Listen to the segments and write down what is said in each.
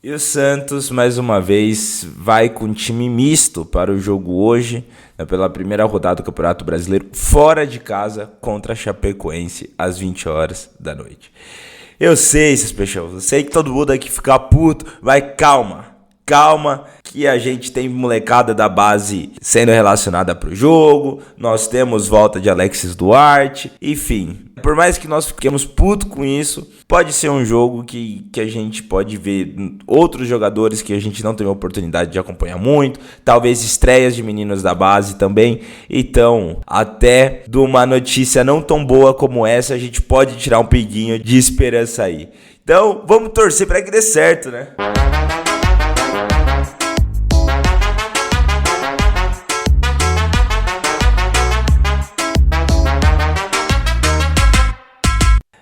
E o Santos, mais uma vez, vai com time misto para o jogo hoje, pela primeira rodada do Campeonato Brasileiro, fora de casa, contra a Chapecoense, às 20 horas da noite. Eu sei, esses peixão, eu sei que todo mundo aqui fica puto, mas calma, que a gente tem molecada da base sendo relacionada para o jogo, nós temos volta de Alexis Duarte, enfim. Por mais que nós fiquemos putos com isso, pode ser um jogo que a gente pode ver outros jogadores que a gente não teve a oportunidade de acompanhar muito, talvez estreias de meninos da base também. Então, até de uma notícia não tão boa como essa, a gente pode tirar um pinguinho de esperança aí. Então, vamos torcer para que dê certo, né?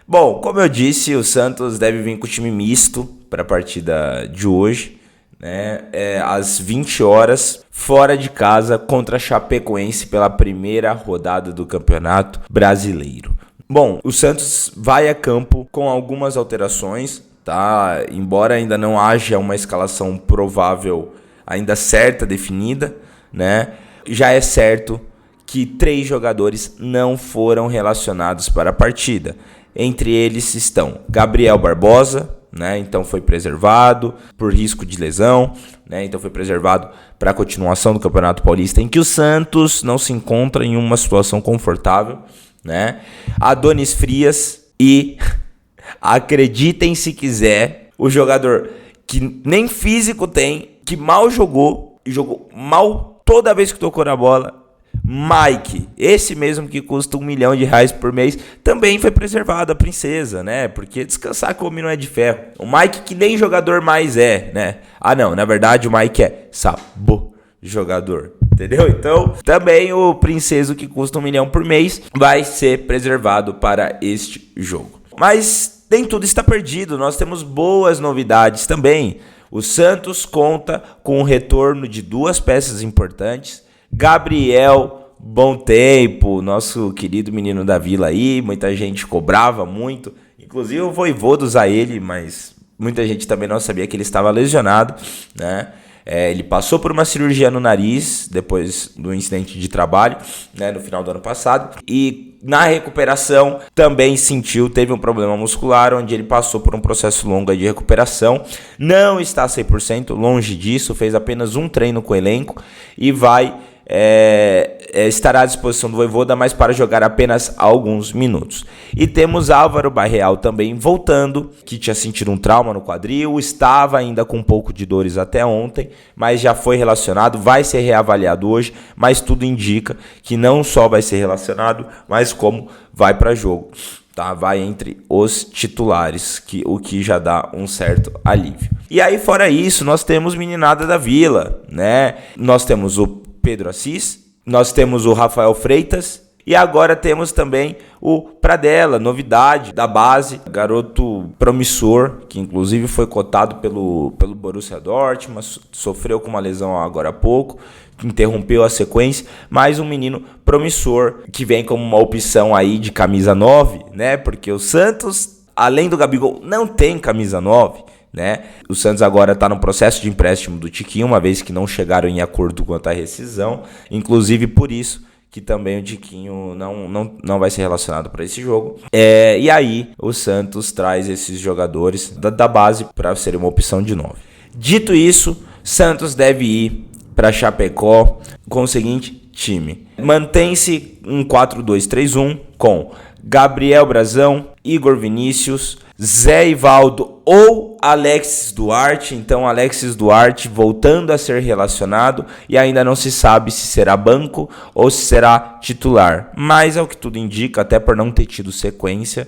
Bom, como eu disse, o Santos deve vir com o time misto para a partida de hoje, né? Às 20 horas, fora de casa, contra a Chapecoense pela primeira rodada do Campeonato Brasileiro. Bom, o Santos vai a campo com algumas alterações, tá? Embora ainda não haja uma escalação provável, ainda certa, definida, né? Já é certo que 3 jogadores não foram relacionados para a partida. Entre eles estão Gabriel Barbosa, né? Então foi preservado por risco de lesão, né? Então foi preservado para a continuação do Campeonato Paulista, em que o Santos não se encontra em uma situação confortável, né? Adonis Frias e, acreditem se quiser, o jogador que nem físico tem, que mal jogou mal toda vez que tocou na bola, Mike, esse mesmo que custa R$1 milhão por mês, também foi preservado, a princesa, né? Porque descansar com o homem não é de ferro. O Mike que nem jogador mais é, né? Ah não, na verdade o Mike é jogador, entendeu? Então, também o princeso que custa R$1 milhão por mês vai ser preservado para este jogo. Mas nem tudo está perdido, nós temos boas novidades também. O Santos conta com o retorno de 2 peças importantes. Gabriel, bom tempo, nosso querido menino da vila aí, muita gente cobrava muito, inclusive o Voivoda usar ele, mas muita gente também não sabia que ele estava lesionado, né? Ele passou por uma cirurgia no nariz depois do incidente de trabalho, né, no final do ano passado, e na recuperação também teve um problema muscular, onde ele passou por um processo longo de recuperação, não está 100%, longe disso, fez apenas um treino com o elenco e estará à disposição do Voivoda, mas para jogar apenas alguns minutos. E temos Álvaro Barreal também voltando, que tinha sentido um trauma no quadril, estava ainda com um pouco de dores até ontem, mas já foi relacionado, vai ser reavaliado hoje, mas tudo indica que não só vai ser relacionado, mas como vai para jogo. Tá, vai entre os titulares, o que já dá um certo alívio. E aí, fora isso, nós temos meninada da vila, né? Nós temos o Pedro Assis, nós temos o Rafael Freitas e agora temos também o Pradella, novidade da base, garoto promissor, que inclusive foi cotado pelo Borussia Dortmund, sofreu com uma lesão agora há pouco, interrompeu a sequência, mas um menino promissor que vem como uma opção aí de camisa 9, né? Porque o Santos, além do Gabigol, não tem camisa 9, né? O Santos agora está no processo de empréstimo do Tiquinho, uma vez que não chegaram em acordo quanto à rescisão, inclusive por isso que também o Tiquinho não vai ser relacionado para esse jogo. E aí o Santos traz esses jogadores da base para ser uma opção de 9. Dito isso, Santos deve ir para Chapecó com o seguinte time. Mantém-se um 4-2-3-1 com Gabriel Brazão, Igor Vinícius, Zé Ivaldo ou Alexis Duarte. Então Alexis Duarte voltando a ser relacionado e ainda não se sabe se será banco ou se será titular. Mas ao que tudo indica, até por não ter tido sequência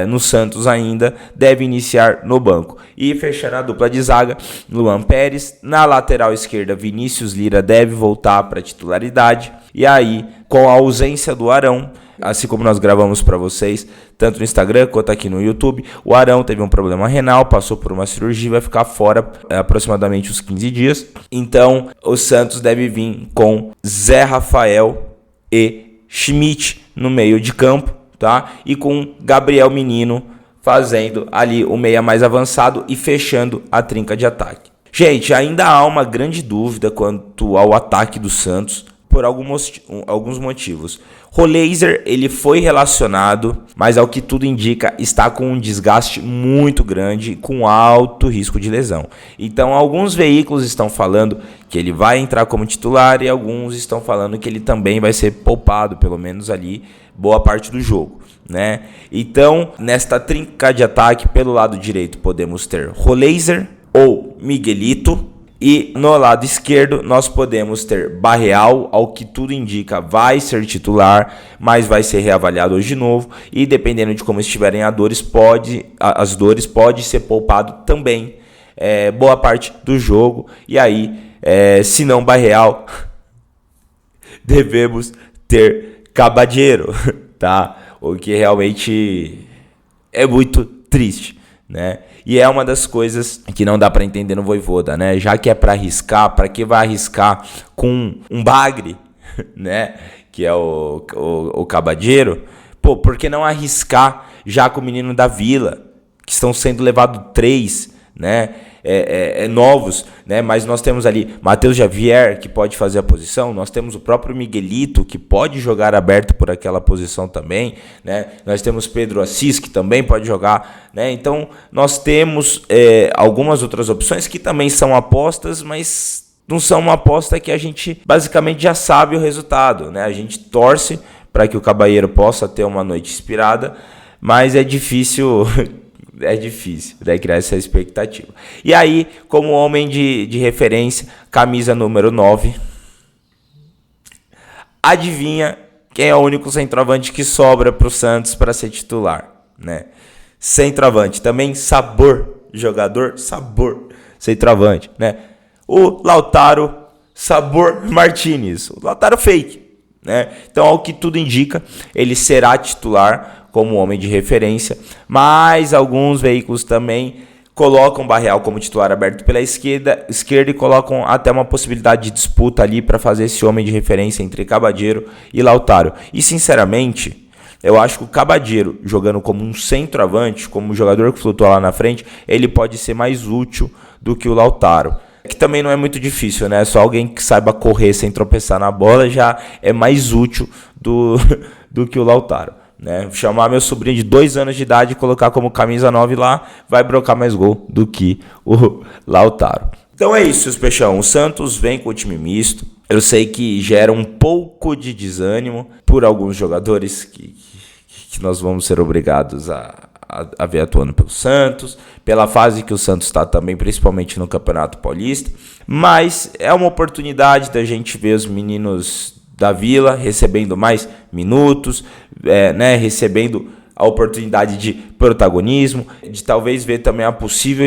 no Santos ainda, deve iniciar no banco. E fechar a dupla de zaga, Luan Pérez. Na lateral esquerda, Vinícius Lira deve voltar para a titularidade. E aí, com a ausência do Arão, assim como nós gravamos para vocês, tanto no Instagram quanto aqui no YouTube, o Arão teve um problema renal, passou por uma cirurgia e vai ficar fora aproximadamente uns 15 dias. Então, o Santos deve vir com Zé Rafael e Schmidt no meio de campo, tá? E com Gabriel Menino fazendo ali o meia mais avançado e fechando a trinca de ataque. Gente, ainda há uma grande dúvida quanto ao ataque do Santos por alguns motivos. Roleiser, ele foi relacionado, mas ao que tudo indica, está com um desgaste muito grande, com alto risco de lesão. Então, alguns veículos estão falando que ele vai entrar como titular e alguns estão falando que ele também vai ser poupado, pelo menos ali, boa parte do jogo, né? Então, nesta trinca de ataque, pelo lado direito, podemos ter Roleiser ou Miguelito. E no lado esquerdo nós podemos ter Barreal, ao que tudo indica vai ser titular, mas vai ser reavaliado hoje de novo. E dependendo de como estiverem as dores, pode ser poupado também boa parte do jogo. E aí, se não Barreal, devemos ter Cabadeiro, tá? O que realmente é muito triste, né? E é uma das coisas que não dá pra entender no Vojvoda, né? Já que é pra arriscar, pra que vai arriscar com um bagre, né? Que é o Cabadeiro. Pô, por que não arriscar já com o menino da Vila? Que estão sendo levados 3, né? Novos, né? Mas nós temos ali Matheus Javier, que pode fazer a posição. Nós temos o próprio Miguelito, que pode jogar aberto por aquela posição também, né? Nós temos Pedro Assis, que também pode jogar, né? Então nós temos algumas outras opções que também são apostas, mas não são uma aposta que a gente basicamente já sabe o resultado, né? A gente torce para que o Cabadeiro possa ter uma noite inspirada, mas é difícil criar essa expectativa. E aí, como homem de referência, camisa número 9, adivinha quem é o único centroavante que sobra para o Santos para ser titular, né? Centroavante, também jogador sabor, centroavante, né? O Lautaro Sabor Martinez, o Lautaro fake, né? Então, ao que tudo indica, ele será titular como homem de referência, mas alguns veículos também colocam Barreal como titular aberto pela esquerda e colocam até uma possibilidade de disputa ali para fazer esse homem de referência entre Cabadeiro e Lautaro. E sinceramente, eu acho que o Cabadeiro, jogando como um centroavante, como um jogador que flutua lá na frente, ele pode ser mais útil do que o Lautaro. Que também não é muito difícil, né? Só alguém que saiba correr sem tropeçar na bola já é mais útil do que o Lautaro, né? Chamar meu sobrinho de 2 anos de idade e colocar como camisa 9 lá, vai brocar mais gol do que o Lautaro. Então é isso, Peixão. O Santos vem com o time misto. Eu sei que gera um pouco de desânimo por alguns jogadores que nós vamos ser obrigados a ver atuando pelo Santos, pela fase que o Santos está também, principalmente no Campeonato Paulista. Mas é uma oportunidade da gente ver os meninos da Vila recebendo mais minutos, né, recebendo a oportunidade de protagonismo, de talvez ver também a possível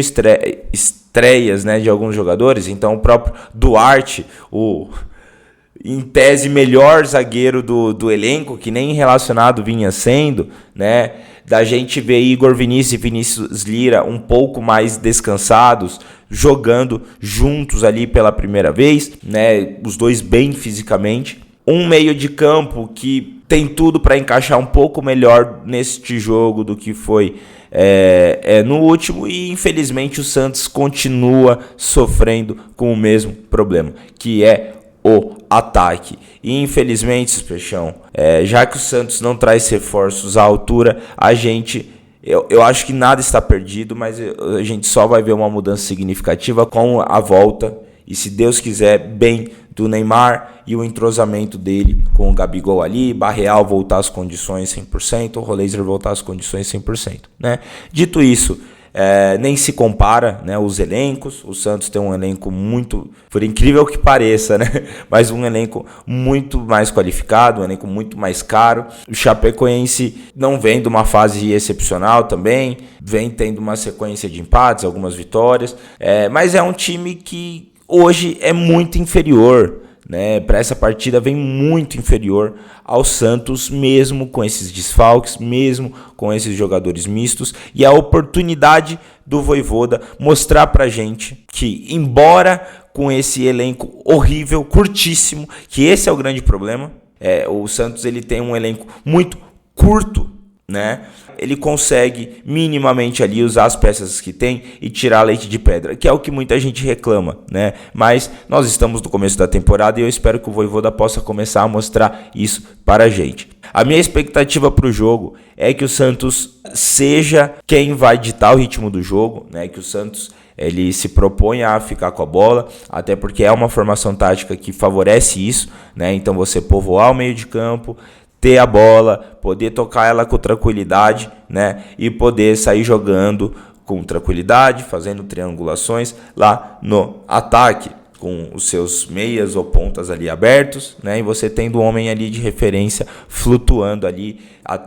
estreias, né, de alguns jogadores. Então o próprio Duarte, o em tese melhor zagueiro do elenco, que nem relacionado vinha sendo, né, da gente ver Igor Vinícius e Vinícius Lira um pouco mais descansados, jogando juntos ali pela primeira vez, né, os dois bem fisicamente. Um meio de campo que tem tudo para encaixar um pouco melhor neste jogo do que foi no último, e infelizmente o Santos continua sofrendo com o mesmo problema, que é o ataque. E infelizmente, Peixão, já que o Santos não traz reforços à altura, eu acho que nada está perdido, mas a gente só vai ver uma mudança significativa com a volta, e se Deus quiser, bem do Neymar e o entrosamento dele com o Gabigol ali, Barreal voltar às condições 100%, o Roleiser voltar às condições 100%, né? Dito isso, nem se compara, né, os elencos. O Santos tem um elenco muito, por incrível que pareça, né, mas um elenco muito mais qualificado, um elenco muito mais caro. O Chapecoense não vem de uma fase excepcional também, vem tendo uma sequência de empates, algumas vitórias, mas é um time que hoje é muito inferior, né? Para essa partida vem muito inferior ao Santos, mesmo com esses desfalques, mesmo com esses jogadores mistos, e a oportunidade do Vojvoda mostrar pra gente que, embora com esse elenco horrível, curtíssimo, que esse é o grande problema, o Santos ele tem um elenco muito curto, né? ele consegue minimamente ali usar as peças que tem e tirar leite de pedra, que é o que muita gente reclama, né? Mas nós estamos no começo da temporada e eu espero que o Vojvoda possa começar a mostrar isso para a gente. A minha expectativa para o jogo é que o Santos seja quem vai ditar o ritmo do jogo, né? Que o Santos ele se propõe a ficar com a bola, até porque é uma formação tática que favorece isso, né? Então você povoar o meio de campo, ter a bola, poder tocar ela com tranquilidade, né? E poder sair jogando com tranquilidade, fazendo triangulações lá no ataque, com os seus meias ou pontas ali abertos, né? E você tendo o homem ali de referência flutuando ali,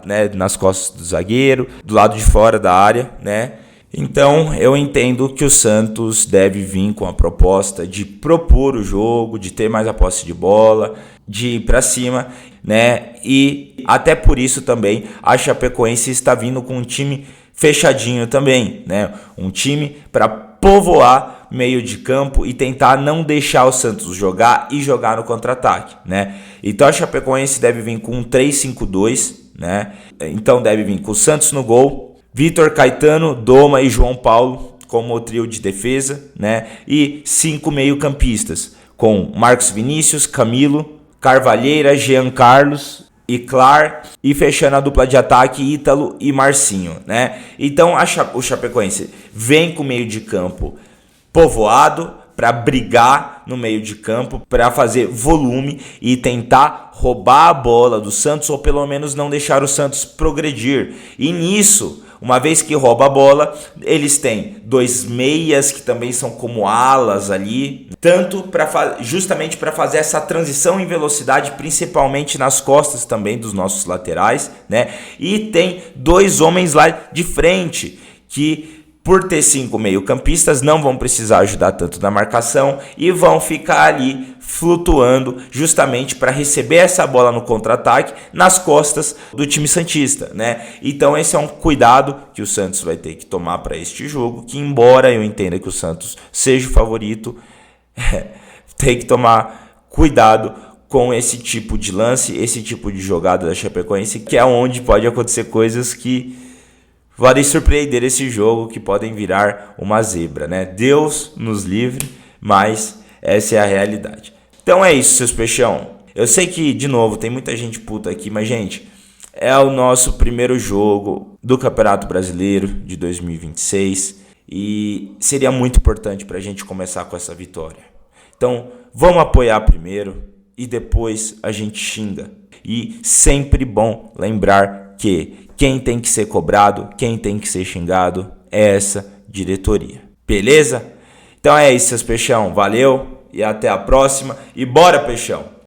né, nas costas do zagueiro, do lado de fora da área, né? Então, eu entendo que o Santos deve vir com a proposta de propor o jogo, de ter mais a posse de bola, de ir para cima, né? E até por isso também a Chapecoense está vindo com um time fechadinho também, né? Um time para povoar meio de campo e tentar não deixar o Santos jogar e jogar no contra-ataque, né? Então a Chapecoense deve vir com um 3-5-2, né? Então deve vir com o Santos no gol, Vitor, Caetano, Doma e João Paulo como o trio de defesa, né? E 5 meio-campistas, com Marcos Vinícius, Camilo, Carvalheira, Jean Carlos e Clark, e fechando a dupla de ataque, Ítalo e Marcinho, né? Então o Chapecoense vem com o meio de campo povoado para brigar no meio de campo, para fazer volume e tentar roubar a bola do Santos, ou pelo menos não deixar o Santos progredir. E nisso, uma vez que rouba a bola, eles têm 2 meias que também são como alas ali, tanto justamente para fazer essa transição em velocidade, principalmente nas costas também dos nossos laterais, né? E tem 2 homens lá de frente que, por ter 5 meio-campistas, não vão precisar ajudar tanto na marcação e vão ficar ali flutuando justamente para receber essa bola no contra-ataque nas costas do time santista, né? Então esse é um cuidado que o Santos vai ter que tomar para este jogo, que embora eu entenda que o Santos seja o favorito, tem que tomar cuidado com esse tipo de lance, esse tipo de jogada da Chapecoense, que é onde pode acontecer coisas que podem surpreender esse jogo, que podem virar uma zebra, né? Deus nos livre, mas essa é a realidade. Então é isso, seus peixão. Eu sei que, de novo, tem muita gente puta aqui, mas, gente, é o nosso primeiro jogo do Campeonato Brasileiro de 2026 e seria muito importante pra gente começar com essa vitória. Então, vamos apoiar primeiro e depois a gente xinga. E sempre bom lembrar que quem tem que ser cobrado, quem tem que ser xingado é essa diretoria. Beleza? Então é isso, seus peixão. Valeu e até a próxima. E bora, peixão!